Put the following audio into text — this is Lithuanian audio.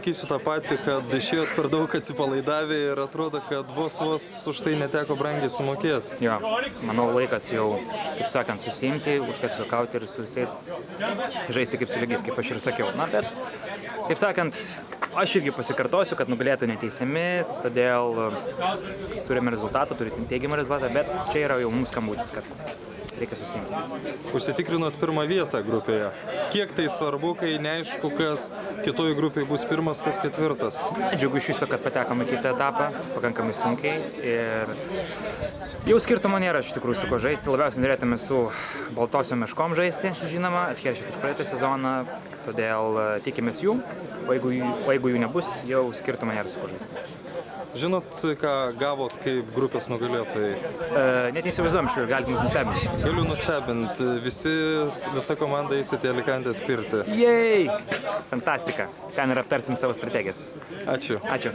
pasakysiu tą patį, kad išėjot per daug atsipalaidavę ir atrodo, kad vos už tai neteko brangiai sumokėti. Jo, manau laikas jau, kaip sakant, susiimti, užteks sukauti ir su visais žaisti kaip su lygiais, kaip aš ir sakiau. Na, bet, kaip sakant, aš irgi pasikartosiu, kad nugalėtų neteisiami, todėl turime rezultatą, turime teigiamą rezultatą, bet čia yra jau mums skambutis, kad reikia susiimti. Užsitikrinot pirmą vietą grupėje. Kiek tai svarbu, kai neaišku, kas kitoje grupėje bus pirmas, kas ketvirtas? Džiugu iš viso, kad patekome į kitą etapą, pakankamai sunkiai ir jau skirtumo nėra iš tikrųjų su ko žaisti. Labiausiai norėtume su Baltosiom meškom žaisti, žinoma, atkeršyti už praeitą sezoną, todėl tikimės jų, o jeigu jų nebus, jau skirtumo nėra su ko žaisti. Žinot, ką gavot kaip grupės nugalėtojai? Net neįsivaizduojam, iš kur galite mus nustebinti. Galiu nustebinti, visa komanda įsitė Alicantės pirtį. Jej! Fantastika. Ten ir aptarsim savo strategijas. Ačiū. Ačiū.